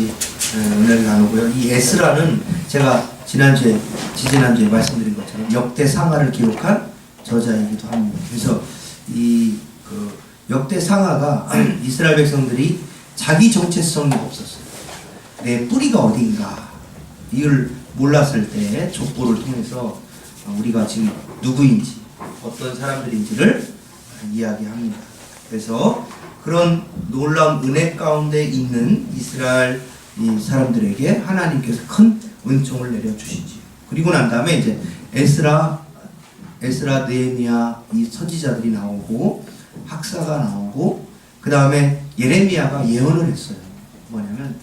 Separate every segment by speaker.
Speaker 1: 은혜를 나누고요. 이 에스라는 제가 지지난주에 말씀드린 것처럼 역대 상하를 기록한 저자이기도 합니다. 그래서 이 역대 상하가 이스라엘 백성들이 자기 정체성이 없었어요. 내 뿌리가 어디인가 이걸 몰랐을 때 족보를 통해서 우리가 지금 누구인지 어떤 사람들인지를 이야기합니다. 그래서 그런 놀라운 은혜 가운데 있는 이스라엘 이 사람들에게 하나님께서 큰 은총을 내려주시지. 그리고 난 다음에 이제 에스라, 느헤미야 이 선지자들이 나오고 학사가 나오고 그 다음에 예레미야가 예언을 했어요. 뭐냐면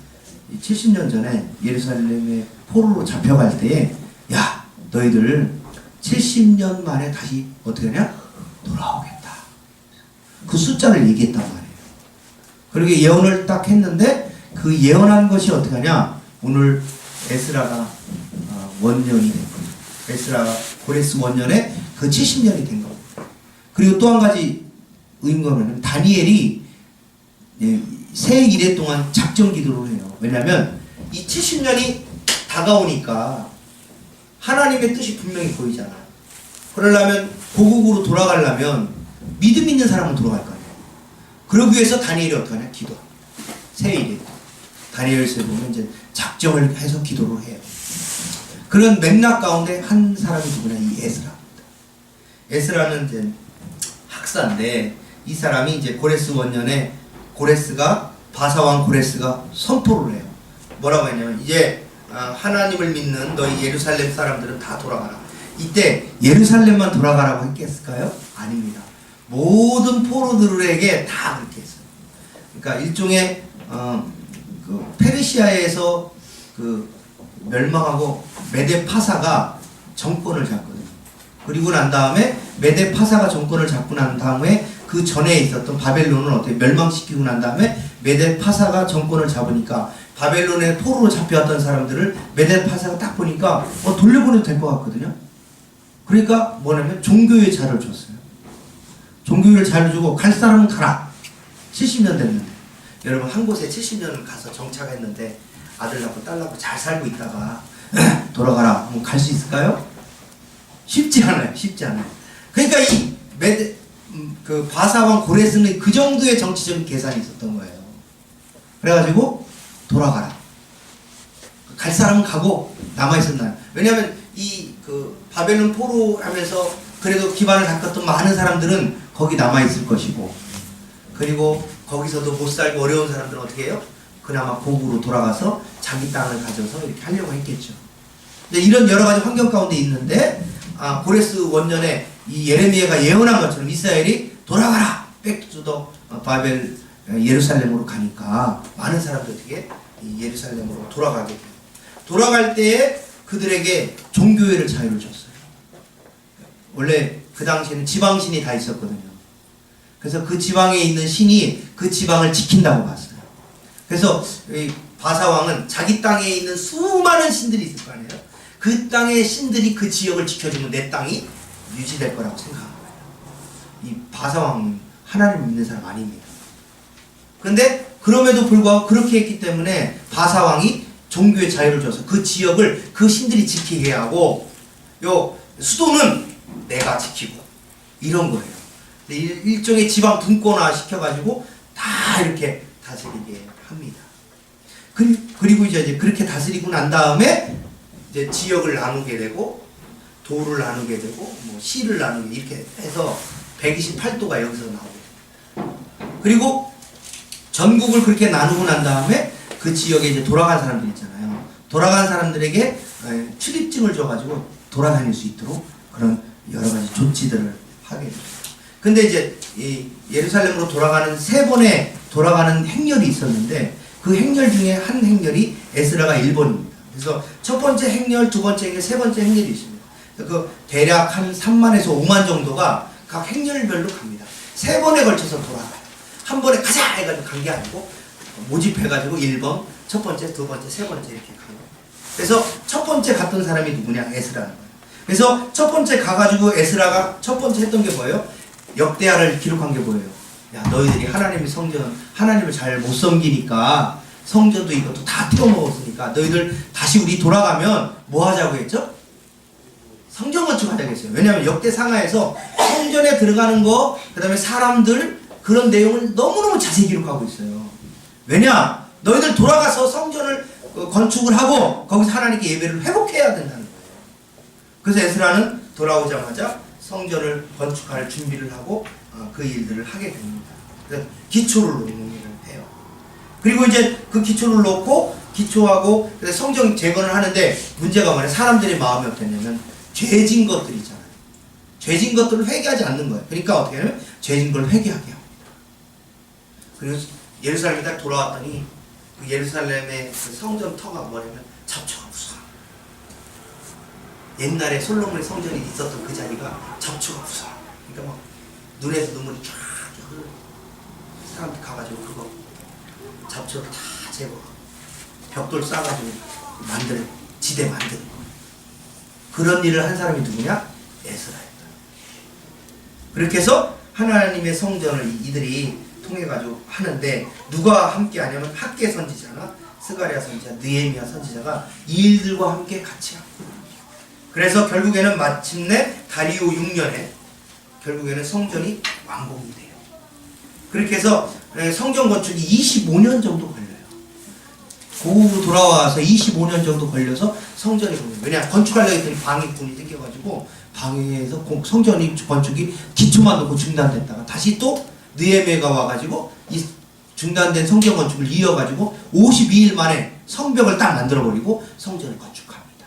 Speaker 1: 70년 전에 예루살렘에 포로로 잡혀갈 때에 야 너희들 70년 만에 다시 어떻게 하냐? 돌아오겠다. 그 숫자를 얘기했단 말이에요. 그리고 예언을 딱 했는데 그 예언한 것이 어떻게 하냐? 오늘 에스라가 원년이 된 거예요. 에스라가 고레스 원년에 그 70년이 된 겁니다. 그리고 또 한 가지 의문은 다니엘이 새 이래 동안 작정 기도를 해요. 왜냐하면 이 70년이 다가오니까 하나님의 뜻이 분명히 보이잖아요. 그러려면 고국으로 돌아가려면 믿음 있는 사람은 돌아갈 거 아니에요. 그러기 위해서 다니엘이 어떻게 하냐? 기도합니다. 새 이래. 다니엘서에 보면 이제 작정을 해서 기도를 해요. 그런 맥락 가운데 한 사람이 누구냐? 이 에스라입니다. 에스라는 이제 학사인데 이 사람이 이제 고레스 원년에 바사왕 고레스가 선포를 해요. 뭐라고 했냐면 이제 하나님을 믿는 너희 예루살렘 사람들은 다 돌아가라. 이때 예루살렘만 돌아가라고 했겠을까요? 아닙니다. 모든 포로들에게 다 그렇게 했어요. 그러니까 일종의 페르시아에서 멸망하고 메데파사가 정권을 잡거든요. 그리고 난 다음에 메데파사가 정권을 잡고 난 다음에 그 전에 있었던 바벨론을 어떻게 멸망시키고 난 다음에 메데파사가 정권을 잡으니까 바벨론에 포로로 잡혀왔던 사람들을 메데파사가 딱 보니까 돌려보내도 될 것 같거든요. 그러니까 뭐냐면 종교의 자를 줬어요. 종교의 자를 주고 갈 사람은 가라. 70년 됐는데 여러분 한 곳에 70년을 가서 정착했는데 아들 낳고 딸 낳고 잘 살고 있다가 돌아가라 하면 갈 수 있을까요? 쉽지 않아요. 쉽지 않아요. 그러니까 이 바사왕 고레스는 그 정도의 정치적인 계산이 있었던 거예요. 그래가지고 돌아가라. 갈 사람은 가고 남아있었나요? 왜냐하면 바벨론 포로 하면서 그래도 기반을 닦았던 많은 사람들은 거기 남아있을 것이고 그리고 거기서도 못 살고 어려운 사람들은 어떻게 해요? 그나마 고국으로 돌아가서 자기 땅을 가져서 이렇게 하려고 했겠죠. 근데 이런 여러 가지 환경 가운데 있는데 고레스 원년에 이 예레미야가 예언한 것처럼 이스라엘이 돌아가라! 백투더 바벨 예루살렘으로 가니까 많은 사람들이 어떻게 예루살렘으로 돌아가게 돼요. 돌아갈 때에 그들에게 종교회를 자유를 줬어요. 원래 그 당시에는 지방신이 다 있었거든요. 그래서 그 지방에 있는 신이 그 지방을 지킨다고 봤어요. 그래서 바사왕은 자기 땅에 있는 수많은 신들이 있을 거 아니에요. 그 땅의 신들이 그 지역을 지켜주면 내 땅이 유지될 거라고 생각한 거예요. 이 바사왕은 하나님 믿는 사람 아닙니다. 그런데 그럼에도 불구하고 그렇게 했기 때문에 바사왕이 종교의 자유를 줘서 그 지역을 그 신들이 지키게 하고 요 수도는 내가 지키고 이런 거예요. 일종의 지방 분권화 시켜가지고 다 이렇게 다스리게 합니다. 그리고 이제 그렇게 다스리고 난 다음에 이제 지역을 나누게 되고 도를 나누게 되고 시를 나누게 이렇게 해서 128도가 여기서 나오게 돼요. 그리고 전국을 그렇게 나누고 난 다음에 그 지역에 이제 돌아간 사람들 있잖아요. 돌아간 사람들에게 출입증을 줘가지고 돌아다닐 수 있도록 그런 여러 가지 조치들을 하게 됩니다. 근데 이제 이 예루살렘으로 돌아가는 3번의 돌아가는 행렬이 있었는데 그 행렬 중에 한 행렬이 에스라가 1번입니다. 그래서 첫 번째 행렬, 두 번째 행렬, 세 번째 행렬이 있습니다. 대략 한 3만에서 5만 정도가 각 행렬별로 갑니다. 3번에 걸쳐서 돌아가요. 한 번에 가자 해가지고 간 게 아니고 모집해가지고 1번, 첫 번째, 두 번째, 세 번째 이렇게 간 거예요. 그래서 첫 번째 갔던 사람이 누구냐? 에스라는 거예요. 그래서 첫 번째 가가지고 에스라가 첫 번째 했던 게 뭐예요? 역대하를 기록한 게 뭐예요? 야 너희들이 하나님의 성전, 하나님을 잘 못 섬기니까 성전도 이것도 다 태워먹었으니까 너희들 다시 우리 돌아가면 뭐 하자고 했죠? 성전 건축하자고 했어요. 왜냐하면 역대 상하에서 성전에 들어가는 거, 그 다음에 사람들 그런 내용을 너무너무 자세히 기록하고 있어요. 왜냐? 너희들 돌아가서 성전을 건축을 하고 거기서 하나님께 예배를 회복해야 된다는 거예요. 그래서 에스라는 돌아오자마자 성전을 건축할 준비를 하고 그 일들을 하게 됩니다. 그래서 기초를 놓는 일을 해요. 그리고 이제 그 기초를 놓고 기초하고 성전 재건을 하는데 문제가 뭐냐? 사람들의 마음이 어땠냐면 죄진 것들 있잖아요. 죄진 것들을 회개하지 않는 거예요. 그러니까 어떻게 하냐면 죄진 걸 회개하게 합니다. 그리고 예루살렘에 딱 돌아왔더니 그 예루살렘의 그 성전 터가 뭐냐면 잡초가 무서워. 옛날에 솔로몬의 성전이 있었던 그 자리가 잡초가 무서워. 그러니까 막 눈에서 눈물이 쫙 흐르고 사람들 가가지고 그거 잡초를 다 제거, 벽돌 싸가지고 만드는 지대 만드는 거. 그런 일을 한 사람이 누구냐? 에스라였다. 그렇게 해서 하나님의 성전을 이들이 통해 가지고 하는데 누가 함께 하냐면 학계 선지자나 스가랴 선지자, 느헤미야 선지자가 이 일들과 함께 같이 하고, 그래서 결국에는 마침내 다리오 6년에 결국에는 성전이 완공이 돼요. 그렇게 해서 성전 건축이 25년 정도 걸려요. 고국으로 돌아와서 25년 정도 걸려서 성전이 보여요. 왜냐? 건축하려고 했더니 방해꾼이 생겨가지고 방해해서 성전이 건축이 기초만 놓고 중단됐다가 다시 또 느헤미야가 와가지고 이 중단된 성전 건축을 이어가지고 52일 만에 성벽을 딱 만들어버리고 성전을 건축합니다.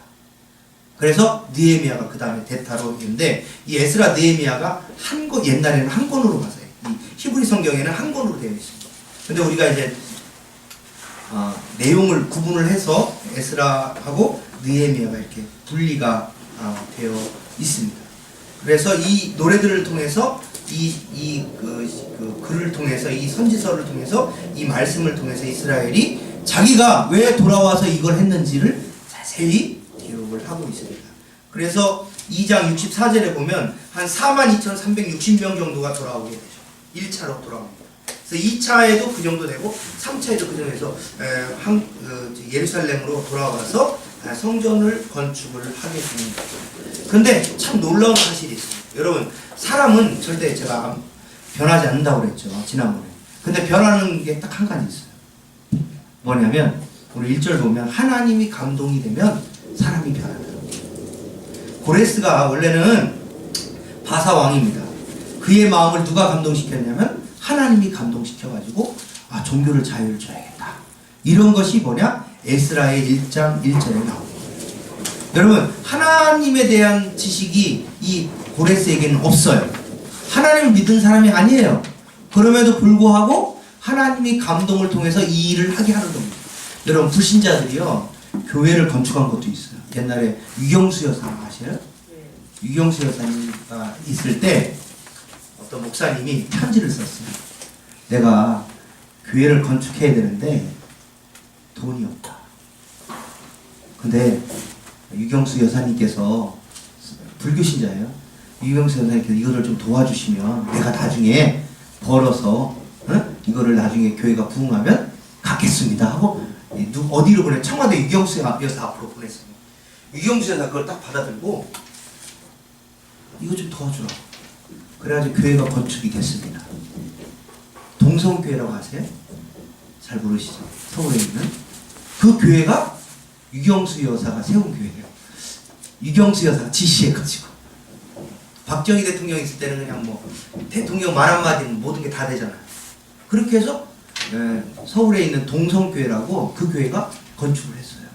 Speaker 1: 그래서 느헤미야가 그 다음에 대타로 있는데 이 에스라 느헤미야가 한 권, 옛날에는 한 권으로 봤어요. 이 히브리 성경에는 한 권으로 되어 있습니다. 근데 우리가 이제 내용을 구분을 해서 에스라하고 느헤미야가 이렇게 분리가 되어 있습니다. 그래서 이 노래들을 통해서 그 글을 통해서 이 선지서를 통해서 이 말씀을 통해서 이스라엘이 자기가 왜 돌아와서 이걸 했는지를 자세히 기록을 하고 있습니다. 그래서 2장 64절에 보면 한 42,360명 정도가 돌아오게 되죠. 1차로 돌아옵니다. 그래서 2차에도 그 정도 되고 3차에도 그 정도 돼서 예루살렘으로 돌아와서 성전을 건축을 하게 됩니다. 근데 참 놀라운 사실이 있어요. 여러분, 사람은 절대 제가 변하지 않는다고 그랬죠, 지난번에. 근데 변하는 게 딱 한 가지 있어요. 뭐냐면 우리 1절 보면 하나님이 감동이 되면 사람이 변한다. 고레스가 원래는 바사 왕입니다. 그의 마음을 누가 감동시켰냐면 하나님이 감동시켜가지고 종교를 자유를 줘야겠다. 이런 것이 뭐냐? 에스라의 1장 1절에 나옵니다. 여러분, 하나님에 대한 지식이 이 고레스에게는 없어요. 하나님을 믿은 사람이 아니에요. 그럼에도 불구하고 하나님이 감동을 통해서 이 일을 하게 하는 겁니다. 여러분, 불신자들이요, 교회를 건축한 것도 있어요. 옛날에 유경수 여사 아시나요? 유경수 여사가 있을 때 어떤 목사님이 편지를 썼어요. 내가 교회를 건축해야 되는데 돈이 없다. 근데 유경수 여사님께서 불교신자예요. 유경수 여사님께서 이거를 좀 도와주시면 내가 나중에 벌어서 이거를 나중에 교회가 부흥하면 갖겠습니다 하고 어디로 보내? 청와대 유경수 여사 앞으로 보냈어요. 유경수 여사 그걸 딱 받아들고 이거 좀 도와주라. 그래가지고 교회가 건축이 됐습니다. 동성교회라고 아세요? 잘 모르시죠? 서울에 있는 그 교회가 유경수 여사가 세운 교회예요. 유경수 여사가 지시해가지고 박정희 대통령 있을 때는 그냥 뭐 대통령 말 한마디는 모든 게 다 되잖아요. 그렇게 해서 서울에 있는 동성교회라고 그 교회가 건축을 했어요.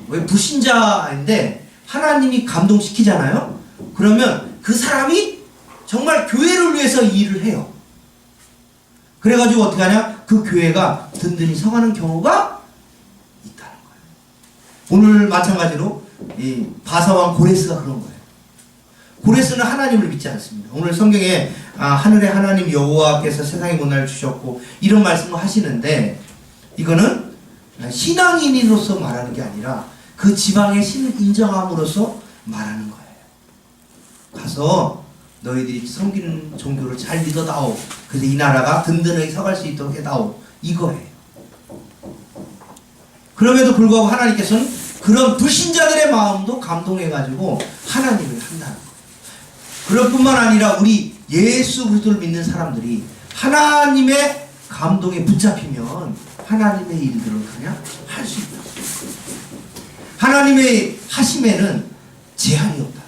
Speaker 1: 왜? 불신자인데 하나님이 감동시키잖아요. 그러면 그 사람이 정말 교회를 위해서 이 일을 해요. 그래가지고 어떻게 하냐? 그 교회가 든든히 서가는 경우가 있다는 거예요. 오늘 마찬가지로 이 바사왕 고레스가 그런 거예요. 고레스는 하나님을 믿지 않습니다. 오늘 성경에 하늘의 하나님 여호와께서 세상에 문화를 주셨고 이런 말씀을 하시는데 이거는 신앙인으로서 말하는 게 아니라 그 지방의 신을 인정함으로써 말하는 거예요. 가서 너희들이 섬기는 종교를 잘 믿어다오. 그래서 이 나라가 든든하게 서갈 수 있도록 해다오. 이거예요. 그럼에도 불구하고 하나님께서는 그런 불신자들의 마음도 감동해가지고 하나님을 한다는 거예요. 그럴 뿐만 아니라 우리 예수 그리스도를 믿는 사람들이 하나님의 감동에 붙잡히면 하나님의 일들을 그냥 할 수 있다. 하나님의 하심에는 제한이 없다.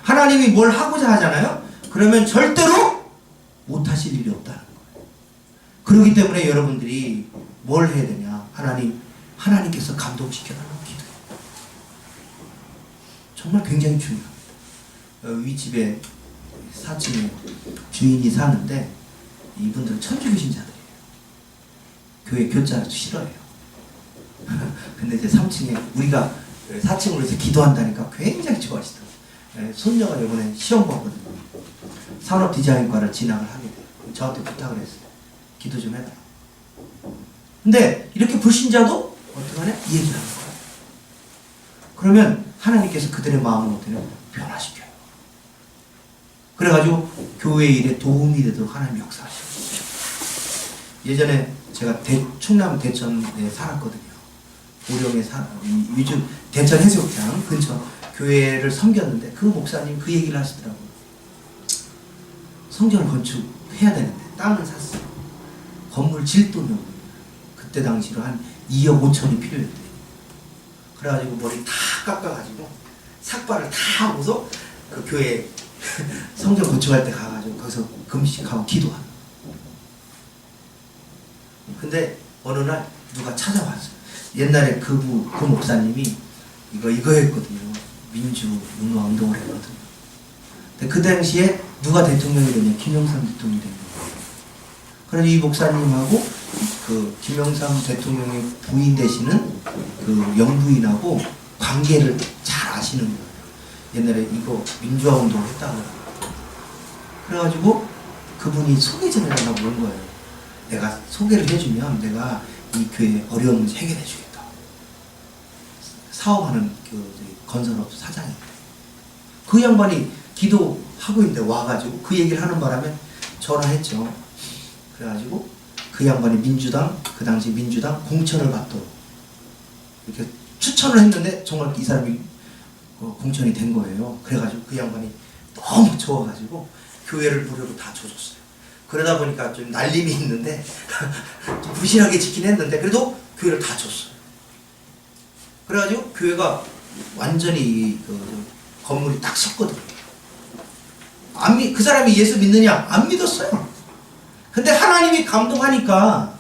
Speaker 1: 하나님이 뭘 하고자 하잖아요. 그러면 절대로 못하실 일이 없다는 거예요. 그렇기 때문에 여러분들이 뭘 해야 되냐. 하나님께서 감동시켜달라고 기도해요. 정말 굉장히 중요합니다. 윗집에 4층에 주인이 사는데 이분들은 천주교신자들이에요. 교회 교자를 싫어해요. 근데 이제 3층에 우리가 4층으로 해서 기도한다니까 굉장히 좋아하시더라고요. 손녀가 이번에 시험 보거든요. 산업 디자인과를 진학을 하게 돼요. 저한테 부탁을 했어요. 기도 좀 해달라고. 근데 이렇게 불신자도 어떻게 하냐? 얘기를 하는 거예요. 그러면 하나님께서 그들의 마음을 어떻게 하냐? 변화시켜요. 그래가지고 교회 일에 도움이 되도록 하나님 역사하시고. 예전에 제가 충남 대천에 살았거든요. 보령에 요즘 대천 해수욕장 근처 교회를 섬겼는데 그 목사님 그 얘기를 하시더라고요. 성전을 건축해야 되는데 땅을 샀어요. 건물 질 돈이 없는 거예요. 그때 당시로 한 2억 5천이 필요했대요. 그래가지고 머리 다 깎아가지고 삭발을 다 하고서 그 교회 성전 건축할 때 가가지고 거기서 금식하고 기도하는. 근데 어느 날 누가 찾아왔어요. 옛날에 그 목사님이 이거 했거든요. 민주문화 운동을 했거든요. 근데 그 당시에 누가 대통령이 되냐? 김영삼 대통령이 된 거예요. 그래서 이 목사님하고 그 김영삼 대통령의 부인 되시는 그 영부인하고 관계를 잘 아시는 거예요. 옛날에 이거 민주화 운동을 했다고. 그래가지고 그분이 소개 좀 해달라고 그런 거예요. 내가 소개를 해주면 내가 이 교회 어려운 문제 해결해 주겠다. 사업하는 그 건설업 사장인데 그 양반이 기도하고 있는데 와가지고 그 얘기를 하는 바람에 전화했죠. 그래가지고 그 양반이 그 당시 민주당 공천을 받도록 이렇게 추천을 했는데 정말 이 사람이 공천이 된 거예요. 그래가지고 그 양반이 너무 좋아가지고 교회를 무료로 다 줘줬어요. 그러다 보니까 좀 날림이 있는데 좀 부실하게 짓긴 했는데 그래도 교회를 다 줬어요. 그래가지고 교회가 완전히 그 건물이 딱 섰거든요. 그 사람이 예수 믿느냐? 안 믿었어요. 근데 하나님이 감동하니까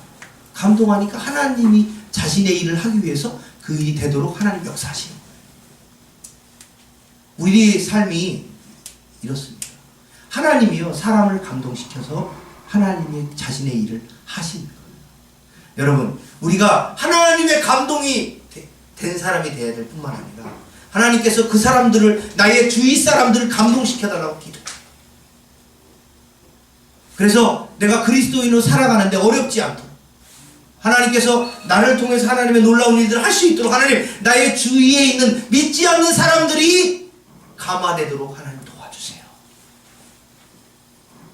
Speaker 1: 하나님이 자신의 일을 하기 위해서 그 일이 되도록 하나님 역사하시는 거예요. 우리의 삶이 이렇습니다. 하나님이요 사람을 감동시켜서 하나님이 자신의 일을 하시는 거예요. 여러분 우리가 하나님의 감동이 된 사람이 되어야 될 뿐만 아니라 하나님께서 그 사람들을 나의 주위 사람들을 감동시켜달라고 기도해요. 그래서 내가 그리스도인으로 살아가는데 어렵지 않도록 하나님께서 나를 통해서 하나님의 놀라운 일들을 할 수 있도록 하나님 나의 주위에 있는 믿지 않는 사람들이 감화되도록 하나님 도와주세요.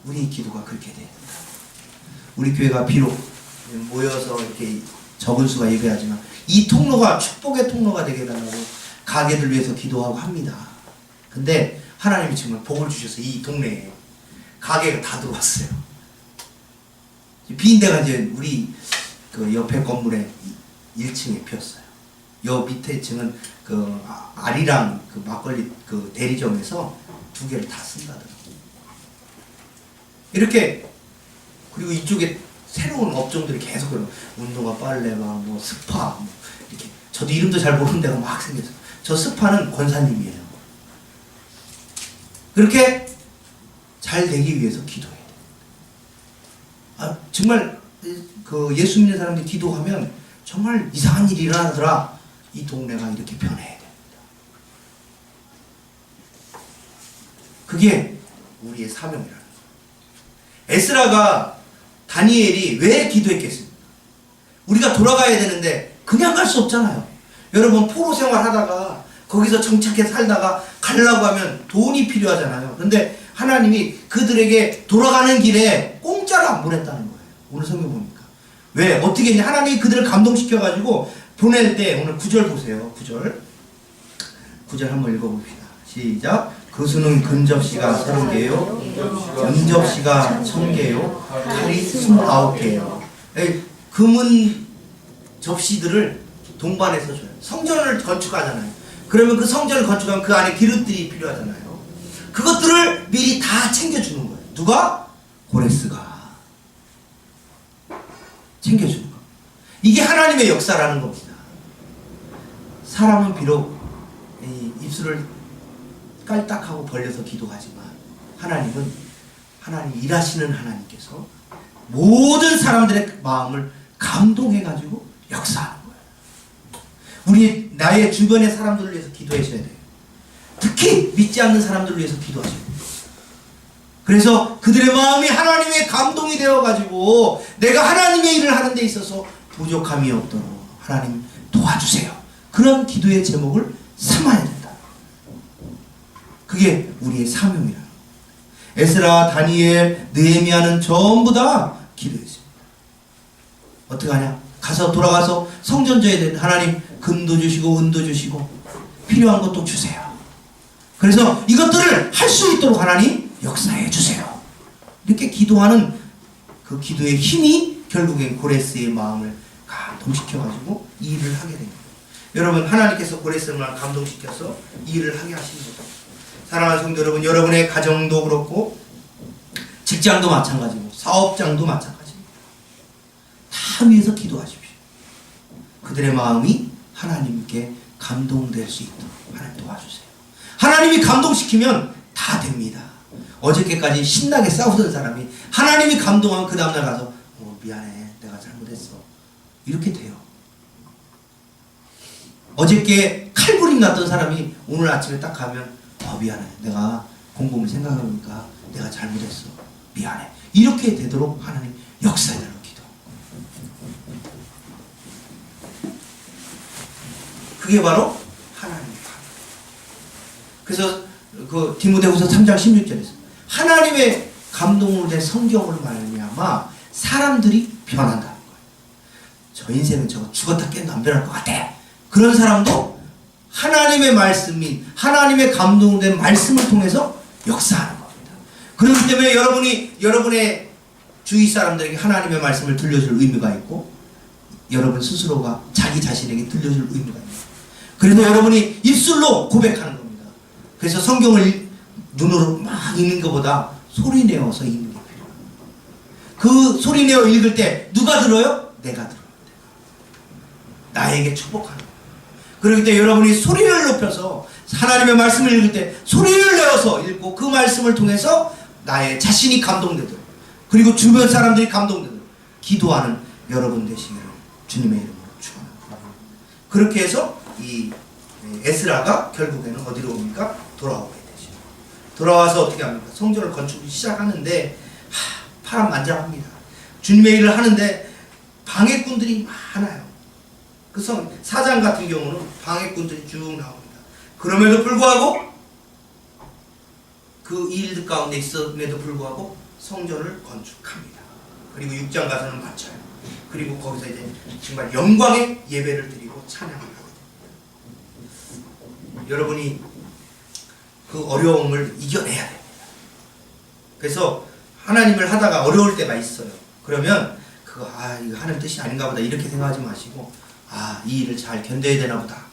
Speaker 1: 우리의 기도가 그렇게 돼야 된다. 우리 교회가 비록 모여서 이렇게 적은 수가 예배하지만 이 통로가 축복의 통로가 되게 해달라고 가게를 위해서 기도하고 합니다. 근데 하나님이 정말 복을 주셔서 이 동네에 가게가 다 들어왔어요. 빈 데가 이제 우리 그 옆에 건물에 1층에 피었어요. 요 밑에 층은 그 아리랑 그 막걸리 그 대리점에서 2개를 다 쓴다더라고요. 이렇게 그리고 이쪽에 새로운 업종들이 계속 운동화, 빨래방, 뭐 스파, 뭐 이렇게 저도 이름도 잘 모르는 데가 막 생겼어요. 저 스파는 권사님이에요. 그렇게 잘 되기 위해서 기도해야 돼요. 정말 그 예수 믿는 사람들이 기도하면 정말 이상한 일이 일어나더라. 이 동네가 이렇게 변해야 됩니다. 그게 우리의 사명이라는 거예요. 에스라가 다니엘이 왜 기도했겠습니까? 우리가 돌아가야 되는데 그냥 갈 수 없잖아요. 여러분 포로 생활 하다가 거기서 정착해 살다가 가려고 하면 돈이 필요하잖아요. 그런데 하나님이 그들에게 돌아가는 길에 공짜로 안 보냈다는 거예요. 오늘 성경 보니까 왜? 어떻게 했냐? 하나님이 그들을 감동시켜가지고 보낼 때 오늘 9절 보세요. 9절 한번 읽어봅시다. 시작. 그 수는 근접시가 30개요. 견접시가 1000개요. 칼이 29개요. 금은 접시들을 동반해서 줘요. 성전을 건축하잖아요. 그러면 그 성전을 건축하면 그 안에 기름들이 필요하잖아요. 그것들을 미리 다 챙겨주는 거예요. 누가? 고레스가 챙겨주는 거. 이게 하나님의 역사라는 겁니다. 사람은 비록 입술을 깔딱하고 벌려서 기도하지만 하나님 일하시는 하나님께서 모든 사람들의 마음을 감동해가지고 역사하는 거예요. 우리 나의 주변의 사람들을 위해서 기도하셔야 돼요. 특히 믿지 않는 사람들을 위해서 기도하셔야 돼요. 그래서 그들의 마음이 하나님의 감동이 되어가지고 내가 하나님의 일을 하는 데 있어서 부족함이 없도록 하나님 도와주세요. 그런 기도의 제목을 삼아야 된다. 그게 우리의 사명이라. 에스라, 다니엘, 느헤미야는 전부 다 기도했습니다. 어떻게 하냐? 돌아가서 성전 져야 되는 하나님 금도 주시고 은도 주시고 필요한 것도 주세요. 그래서 이것들을 할 수 있도록 하나님 역사해 주세요. 이렇게 기도하는 그 기도의 힘이 결국엔 고레스의 마음을 감동시켜가지고 이 일을 하게 됩니다. 여러분, 하나님께서 고레스를 감동시켜서 이 일을 하게 하신 거죠. 사랑하는 성도 여러분, 여러분의 가정도 그렇고 직장도 마찬가지고 사업장도 마찬가지입니다. 다 위해서 기도하십시오. 그들의 마음이 하나님께 감동될 수 있도록 하나님 도와주세요. 하나님이 감동시키면 다 됩니다. 어저께까지 신나게 싸우던 사람이 하나님이 감동하면 그 다음날 가서 미안해, 내가 잘못했어, 이렇게 돼요. 어저께 칼부림 났던 사람이 오늘 아침에 딱 가면 미안해, 내가 곰곰이 생각해보니까 내가 잘못했어, 미안해, 이렇게 되도록 하나님 역사해달라고 기도. 그게 바로 하나님의 감동. 그래서 그 디모데후서 3장 16절에서 하나님의 감동으로 된 성경으로 말미암아 사람들이 변한다는 거예요. 저 인생은 저거 죽었다 깨도 안 변할 것 같아. 그런 사람도 하나님의 말씀이 하나님의 감동으로 된 말씀을 통해서 역사하는 겁니다. 그렇기 때문에 여러분의 주위 사람들에게 하나님의 말씀을 들려줄 의미가 있고 여러분 스스로가 자기 자신에게 들려줄 의미가 있습니다. 그래서 여러분이 입술로 고백하는 겁니다. 그래서 성경을 눈으로 막 읽는 것보다 소리 내어서 읽는 게 필요해요. 그 소리 내어 읽을 때 누가 들어요? 내가 들어요. 나에게 축복하는 거예요. 그렇기 때문에 여러분이 소리를 높여서 하나님의 말씀을 읽을 때 소리를 내어서 읽고 그 말씀을 통해서 나의 자신이 감동되도록 그리고 주변 사람들이 감동되도록 기도하는 여러분 되시기를 주님의 이름으로 축원합니다. 그렇게 해서 이 에스라가 결국에는 어디로 옵니까? 돌아오게 되죠. 돌아와서 어떻게 합니까? 성전을 건축을 시작하는데 파란만장합니다. 주님의 일을 하는데 방해꾼들이 많아요. 그 4장 같은 경우는 방해꾼들이 쭉 나옵니다. 그럼에도 불구하고 그 일 가운데 있음에도 불구하고 성전을 건축합니다. 그리고 6장 가서는 마쳐요. 그리고 거기서 이제 정말 영광의 예배를 드리고 찬양을 하게 됩니다. 여러분이 그 어려움을 이겨내야 됩니다. 그래서 하나님을 하다가 어려울 때가 있어요. 그러면 이거 하나님 뜻이 아닌가 보다 이렇게 생각하지 마시고 이 일을 잘 견뎌야 되나 보다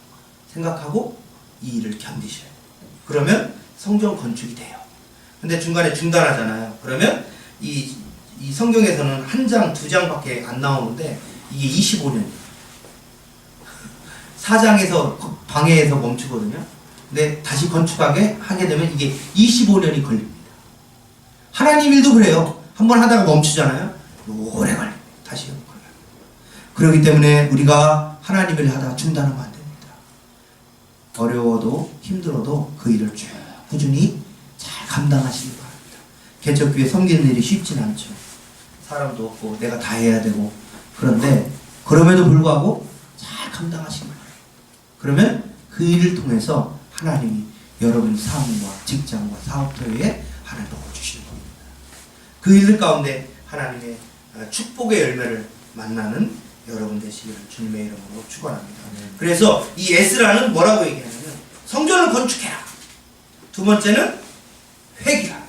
Speaker 1: 생각하고 이 일을 견디셔야 돼요. 그러면 성전 건축이 돼요. 근데 중간에 중단하잖아요. 그러면 이 성경에서는 한 장, 두 장밖에 안 나오는데 이게 25년 4장에서 방해해서 멈추거든요. 근데 다시 건축하게 하게 되면 이게 25년이 걸립니다. 하나님 일도 그래요. 한번 하다가 멈추잖아요. 오래 걸립니다. 다시 걸려요. 그렇기 때문에 우리가 하나님 일을 하다가 중단하면 안 됩니다. 어려워도 힘들어도 그 일을 쭉 꾸준히 잘 감당하시기 바랍니다. 개척교회 섬기는 일이 쉽진 않죠. 사람도 없고 내가 다 해야 되고 그런데 그럼에도 불구하고 잘 감당하시기 바랍니다. 그러면 그 일을 통해서 하나님이 여러분 삶과 직장과 사업터에 하나님 넣어주시는 겁니다. 그 일 가운데 하나님의 축복의 열매를 만나는 여러분 되시기를 주님의 이름으로 축원합니다. 그래서 이 에스라는 뭐라고 얘기하냐면 성전을 건축해라. 두 번째는 회개하라.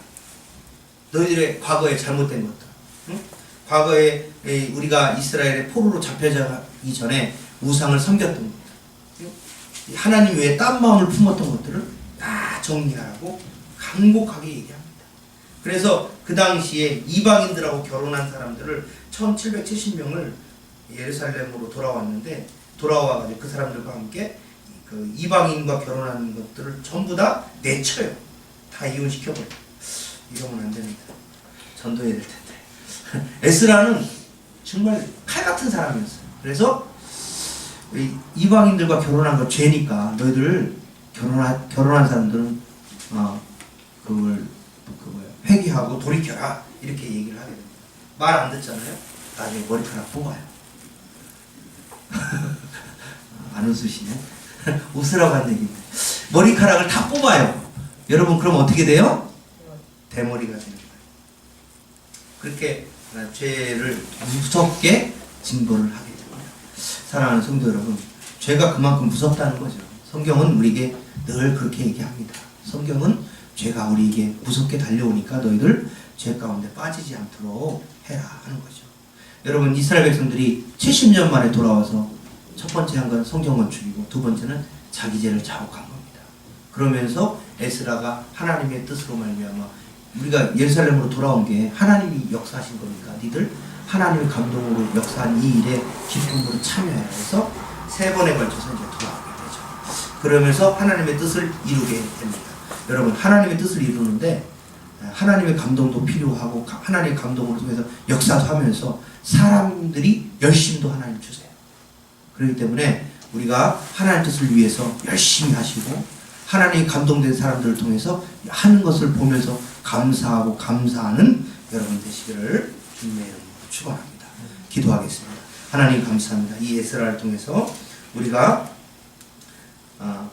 Speaker 1: 너희들의 과거에 잘못된 것들. 응? 과거에 우리가 이스라엘의 포로로 잡혀가기 전에 우상을 섬겼던 것들. 응? 하나님 외에 딴 마음을 품었던 것들을 다 정리하라고 간곡하게 얘기합니다. 그래서 그 당시에 이방인들하고 결혼한 사람들을 1770명을 예루살렘으로 돌아와가지고 그 사람들과 함께 그 이방인과 결혼하는 것들을 전부 다 내쳐요. 다 이혼시켜버려요. 이러면 안 됩니다. 전도해야 될 텐데. 에스라는 정말 칼 같은 사람이었어요. 그래서 이방인들과 결혼한 거 죄니까 너희들 결혼한 사람들은 그걸 회개하고 돌이켜라 이렇게 얘기를 하게 됩니다. 말 안 듣잖아요. 나중에 머리카락 뽑아요. 안 웃으시네. 웃으라고 하는 얘기인데 머리카락을 다 뽑아요. 여러분 그럼 어떻게 돼요? 대머리가 되는 거예요. 그렇게 죄를 무섭게 징벌을 하게 됩니다. 사랑하는 성도 여러분, 죄가 그만큼 무섭다는 거죠. 성경은 우리에게 늘 그렇게 얘기합니다. 성경은 죄가 우리에게 무섭게 달려오니까 너희들 죄 가운데 빠지지 않도록 해라 하는 거죠. 여러분 이스라엘 백성들이 70년 만에 돌아와서 첫 번째 한 건 성전 건축이고 두 번째는 자기 죄를 자복한 겁니다. 그러면서 에스라가 하나님의 뜻으로 말미암아 우리가 예루살렘으로 돌아온 게 하나님이 역사하신 거니까 니들 하나님의 감동으로 역사한 이 일에 기쁨으로 참여해라 해서 3번에 걸쳐서 이제 돌아오게 되죠. 그러면서 하나님의 뜻을 이루게 됩니다. 여러분 하나님의 뜻을 이루는데 하나님의 감동도 필요하고 하나님의 감동으로 통해서 역사도 하면서 사람들이 열심도 하나님 주세요. 그렇기 때문에 우리가 하나님 뜻을 위해서 열심히 하시고 하나님이 감동된 사람들을 통해서 하는 것을 보면서 감사하고 감사하는 여러분 되시기를 주님의 이름으로 축원합니다. 기도하겠습니다. 하나님 감사합니다. 이 에스라를 통해서 우리가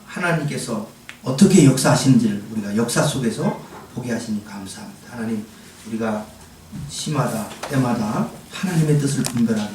Speaker 1: 하나님께서 어떻게 역사하시는지를 우리가 역사 속에서 보게 하시니 감사합니다. 하나님 우리가 시마다 때마다 하나님의 뜻을 분별하게